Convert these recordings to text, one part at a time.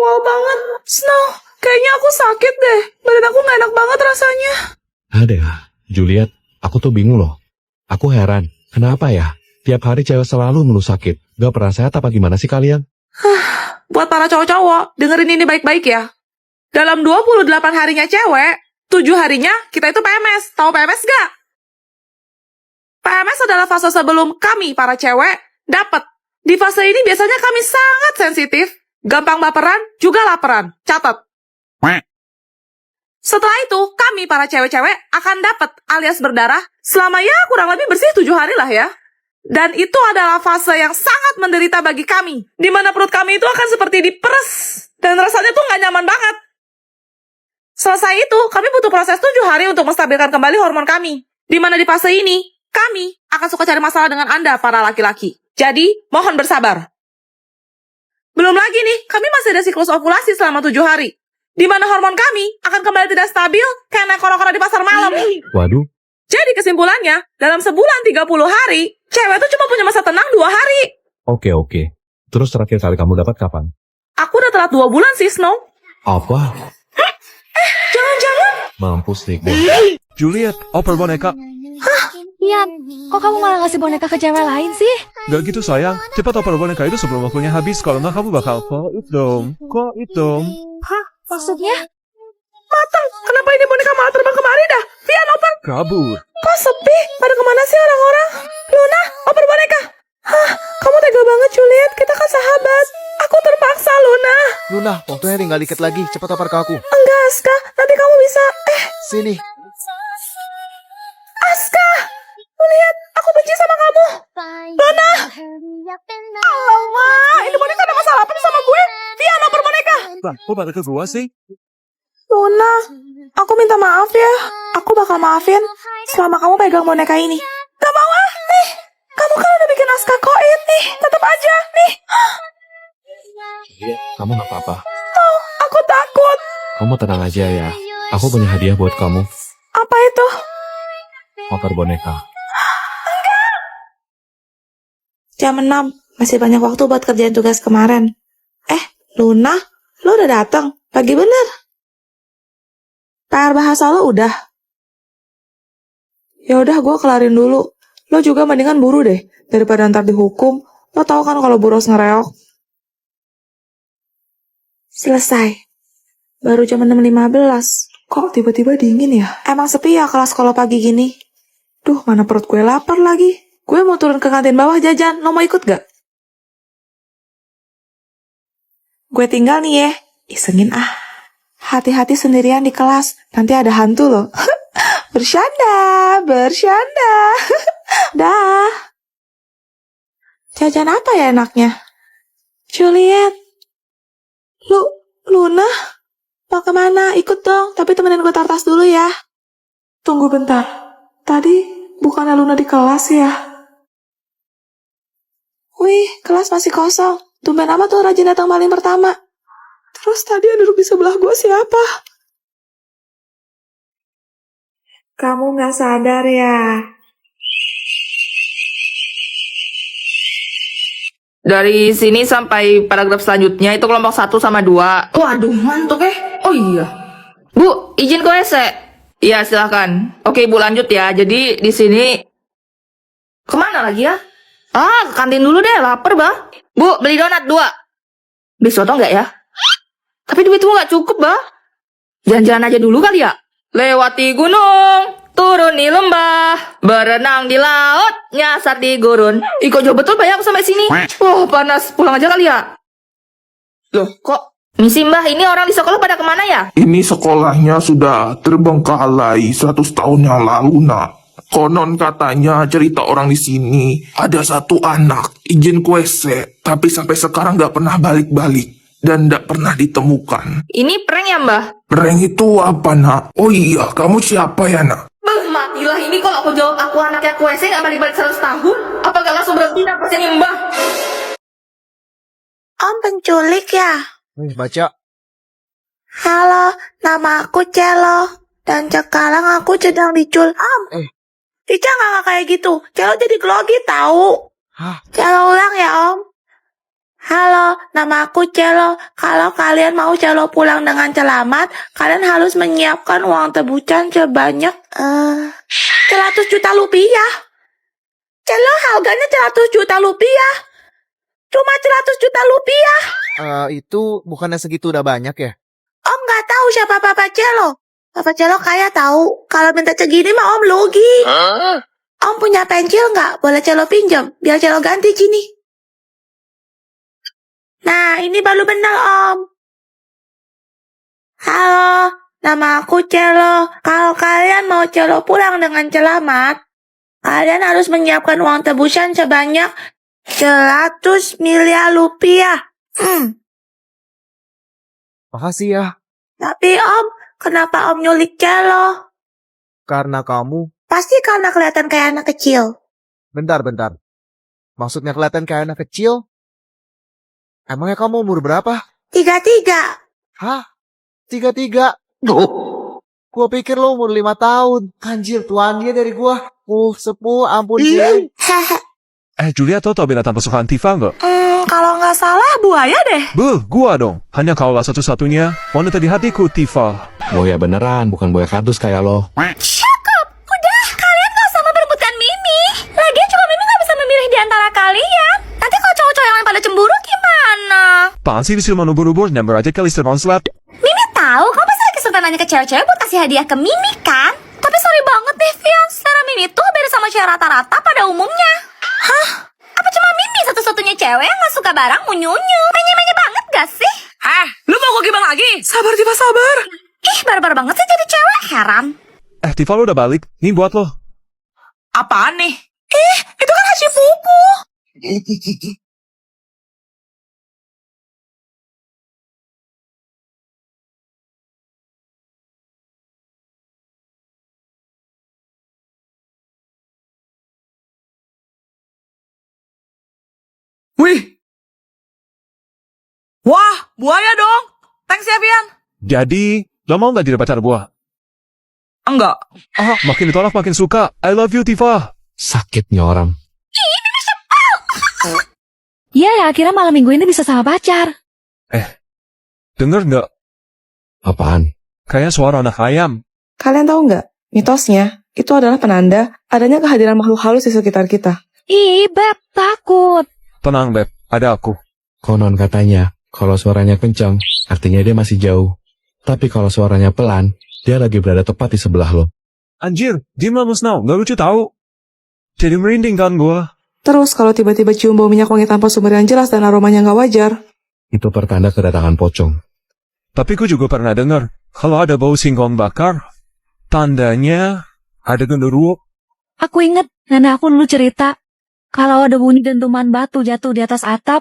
mual banget. Snow, kayaknya aku sakit deh. Badan aku gak enak banget rasanya. Ada, Juliet, aku tuh bingung loh. Aku heran, kenapa ya? Tiap hari cewek selalu ngeluh sakit. Gak pernah sehat apa gimana sih kalian? Buat para cowok-cowok, dengerin ini baik-baik ya. Dalam 28 harinya cewek, 7 harinya kita itu PMS. Tahu PMS gak? PMS adalah fase sebelum kami, para cewek, dapat. Di fase ini biasanya kami sangat sensitif, gampang baperan, juga laparan. Catat. Setelah itu, kami para cewek-cewek akan dapat alias berdarah selama ya kurang lebih bersih 7 hari lah ya. Dan itu adalah fase yang sangat menderita bagi kami, di mana perut kami itu akan seperti diperes, dan rasanya tuh nggak nyaman banget. Selesai itu, kami butuh proses 7 hari untuk menstabilkan kembali hormon kami. Di mana di fase ini, kami akan suka cari masalah dengan Anda, para laki-laki. Jadi, mohon bersabar. Belum lagi nih, kami masih ada siklus ovulasi selama 7 hari. Di mana hormon kami akan kembali tidak stabil karena koro-koro di pasar malam. Waduh. Jadi kesimpulannya, dalam sebulan 30 hari, cewek tuh cuma punya masa tenang 2 hari. Oke. Terus terakhir kali kamu dapat kapan? Aku udah telat 2 bulan sih, Snow. Apa? Jangan-jangan. Mampus nih gue. Juliet, oper boneka. Ian, kok kamu malah ngasih boneka ke cewek lain sih? Gak gitu sayang, cepat oper boneka itu sebelum waktunya habis. Kalau nggak kamu bakal koit dong. Hah? Maksudnya? Matang, kenapa ini boneka malah terbang kemari dah? Vian, oper. Kabur. Kok sepi? Pada kemana sih orang-orang? Luna, oper boneka. Hah, kamu tega banget, Juliet. Kita kan sahabat. Aku terpaksa, Luna. Luna, waktunya tinggal dikit lagi. Cepat oper ke aku. Enggak, Aska. Nanti kamu bisa... Sini. Aska! Lihat, aku benci sama kamu. Luna! Alamak, ini boneka ada masalah apa nih sama gue? Vian, oper boneka. Bah, kok balik ke gua sih? Luna, aku minta maaf ya. Aku bakal maafin selama kamu pegang boneka ini. Gak mau ah, nih. Kamu kan udah bikin Aska koit nih. Tetap aja, nih. Juliet, kamu gak apa-apa. Oh, aku takut. Kamu tenang aja ya. Aku punya hadiah buat kamu. Apa itu? Oper boneka. Jam 6. Masih banyak waktu buat kerjain tugas kemarin. Luna, lo udah datang. Pagi bener. PR bahasa lo udah. Ya udah, gue kelarin dulu. Lo juga mendingan buru deh, daripada ntar dihukum. Lo tau kan kalau buros ngereok. Selesai. Baru jam 6.15. Kok tiba-tiba dingin ya? Emang sepi ya kelas kalau pagi gini? Duh, mana perut gue lapar lagi. Gue mau turun ke kantin bawah jajan. Lo mau ikut gak? Gue tinggal nih ya. Isengin ah. Hati-hati sendirian di kelas. Nanti ada hantu loh. Bercanda. Dah. Jajan apa ya enaknya? Juliet. Luna? Mau kemana? Ikut dong. Tapi temenin gue tartas dulu ya. Tunggu bentar. Tadi bukannya Luna di kelas ya? Wih, kelas masih kosong. Tumben amat tuh rajin datang paling pertama. Terus tadi yang duduk di sebelah gue siapa? Kamu gak sadar ya? Dari sini sampai paragraf selanjutnya itu kelompok 1 sama 2. Waduh, ngantuk Oh iya. Bu, izin ke WC. Iya, silahkan. Oke, Bu, lanjut ya. Jadi di sini kemana lagi ya? Ke kantin dulu deh, lapar, Bah. Bu, beli donat 2. Beli soto nggak ya? Tapi duit gua nggak cukup, Bah. Jalan-jalan aja dulu kali ya. Lewati gunung, turun di lembah, berenang di laut, nyasar di gurun. Kok jauh betul Pak ya aku sampai sini? Panas. Pulang aja kali ya. Loh, kok? Misi Mbah, ini orang di sekolah pada kemana ya? Ini sekolahnya sudah terbengkalai 100 tahun yang lalu, nak. Konon katanya cerita orang di sini ada satu anak izin ke WC, tapi sampai sekarang nggak pernah balik-balik dan nggak pernah ditemukan. Ini prank ya Mbah? Prank itu apa, nak? Oh iya, kamu siapa ya, nak? Matilah ini kalau aku jawab aku anaknya ke WC nggak balik-balik 100 tahun. Apa gak langsung berhenti napas ini Mbah? Om penculik ya? Baca. Halo, nama aku Celo. Dan sekarang aku sedang diculik. Ica gak kayak gitu. Celo jadi grogi tahu. Hah? Celo ulang ya Om. Halo, nama aku Celo. Kalau kalian mau Celo pulang dengan selamat, kalian harus menyiapkan uang tebusan sebanyak 100 juta rupiah. Celo harganya 100 juta rupiah. Cuma 100 juta rupiah. Itu bukannya segitu udah banyak ya? Om nggak tahu siapa Papa Celo. Papa Celo kaya tahu. Kalau minta segini mah Om logi. Om punya pensil nggak? Boleh Celo pinjam. Biar Celo ganti sini. Nah, ini baru benar, Om. Halo, nama aku Celo. Kalau kalian mau Celo pulang dengan selamat, kalian harus menyiapkan uang tebusan sebanyak 100 miliar rupiah. Makasih ya. Tapi Om, kenapa Om nyulik Celo? Karena kamu... Pasti karena kelihatan kayak anak kecil. Bentar. Maksudnya kelihatan kayak anak kecil? Emangnya kamu umur berapa? 33. Hah? 33? Gua pikir lo umur 5 tahun. Anjir, tuan dia dari gua. Sepuh, ampun sih. Juliet, lo tau binatang kesukaan Tifa nggak? Kalau nggak salah buaya deh. Gua dong. Hanya kaulah satu-satunya wanita di hatiku, Tifa. Boya beneran, bukan boya kardus kayak lo. Udah, kalian gak usah memperebutkan Mimi. Lagian juga Mimi gak bisa memilih di antara kalian. Nanti kalau cowok-cowok yang lain pada cemburu gimana? Apaan sih disuruh ubur-ubur, nyamber aja kali Stefan Slap. Mimi tahu, kamu pasti lagi suka nanya ke cewek-cewek buat kasih hadiah ke Mimi kan? Tapi sorry banget deh, Vian. Selera Mimi tuh beda sama cewek rata-rata pada umumnya. Hah? Apa cuma Mimi satu-satunya cewek yang gak suka barang unyu-unyu? Menye-menye banget gak sih? Lu mau gue gimana lagi? Sabar, Tifa, sabar. Ih, barbar banget sih jadi cewek, heran. Tifa, lo udah balik. Nih buat lo. Apaan nih? Itu kan haji pupu. Wih. Wah, buaya dong. Thanks ya, Vian. Jadi, lo mau nggak jadi pacar gua? Enggak. Makin ditolak makin suka. I love you, Tifa. Sakitnya orang. Iya ya, akhirnya malam minggu ini bisa sama pacar. Denger nggak? Apaan? Kayak suara anak ayam. Kalian tahu nggak, mitosnya itu adalah penanda adanya kehadiran makhluk halus di sekitar kita. Ih, Beb, takut. Tenang, Beb. Ada aku. Konon katanya, kalau suaranya kencang, artinya dia masih jauh. Tapi kalau suaranya pelan, dia lagi berada tepat di sebelah lo. Anjir, diam lah Musnau. Nggak lucu tahu. Jadi merinding kan gua. Terus kalau tiba-tiba cium bau minyak wangi tanpa sumber yang jelas dan aromanya nggak wajar, Itu pertanda kedatangan pocong. Tapi ku juga pernah dengar, kalau ada bau singkong bakar, tandanya ada genderuwo. Aku inget, nenek aku dulu cerita, kalau ada bunyi dentuman batu jatuh di atas atap,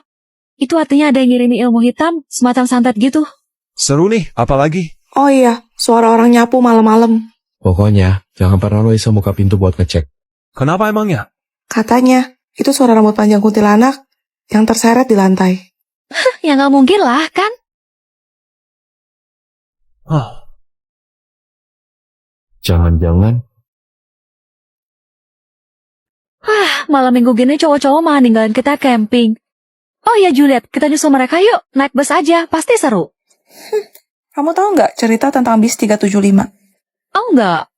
itu artinya ada yang ngirimi ilmu hitam, semacam santet gitu. Seru nih, apalagi? oh iya, suara orang nyapu malam-malam. Pokoknya, jangan pernah lo iseng buka pintu buat ngecek. Kenapa emangnya? Katanya, itu suara rambut panjang kuntilanak yang terseret di lantai. Ya nggak mungkin lah, kan? Jangan-jangan, Malam minggu gini cowok-cowok mah ninggalin kita camping. Oh ya Juliet, kita nyusul mereka yuk, naik bus aja, pasti seru. Kamu tahu nggak cerita tentang bis 375? Oh enggak?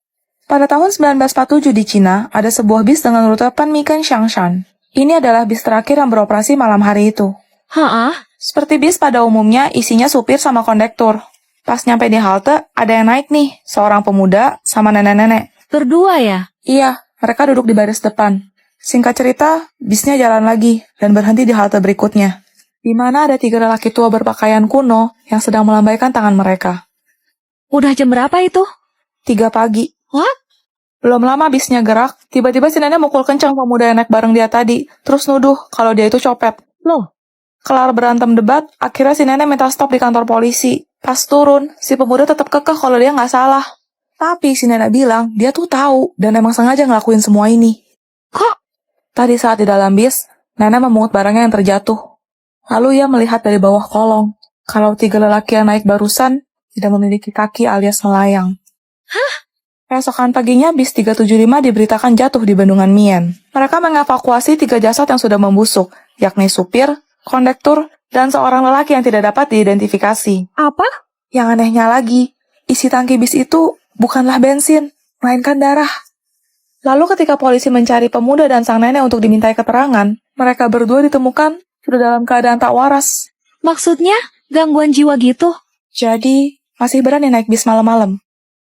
Pada tahun 1947 di Cina, ada sebuah bis dengan rute Panmikan Shangshan. Ini adalah bis terakhir yang beroperasi malam hari itu. Seperti bis pada umumnya, isinya supir sama kondektur. Pas nyampe di halte, ada yang naik nih, seorang pemuda sama nenek-nenek. Berdua ya? Iya, mereka duduk di baris depan. Singkat cerita, bisnya jalan lagi dan berhenti di halte berikutnya, di mana ada 3 lelaki tua berpakaian kuno yang sedang melambaikan tangan mereka. Udah jam berapa itu? 3 pagi. What? Belum lama bisnya gerak, tiba-tiba si nenek mukul kencang pemuda yang naik bareng dia tadi, terus nuduh kalau dia itu copet. Loh? Kelar berantem debat, akhirnya si nenek minta stop di kantor polisi. Pas turun, si pemuda tetap kekeh kalau dia nggak salah. Tapi si nenek bilang dia tuh tahu dan emang sengaja ngelakuin semua ini. Kok? Tadi saat di dalam bis, nenek memungut barangnya yang terjatuh. Lalu ia melihat dari bawah kolong, kalau 3 lelaki yang naik barusan tidak memiliki kaki alias melayang. Keesokan paginya, bis 375 diberitakan jatuh di Bendungan Mien. Mereka mengevakuasi 3 jasad yang sudah membusuk, yakni supir, kondektur, dan seorang lelaki yang tidak dapat diidentifikasi. Apa? Yang anehnya lagi, isi tangki bis itu bukanlah bensin, melainkan darah. Lalu ketika polisi mencari pemuda dan sang nenek untuk dimintai keterangan, mereka berdua ditemukan sudah dalam keadaan tak waras. Maksudnya, gangguan jiwa gitu? Jadi, masih berani naik bis malam-malam.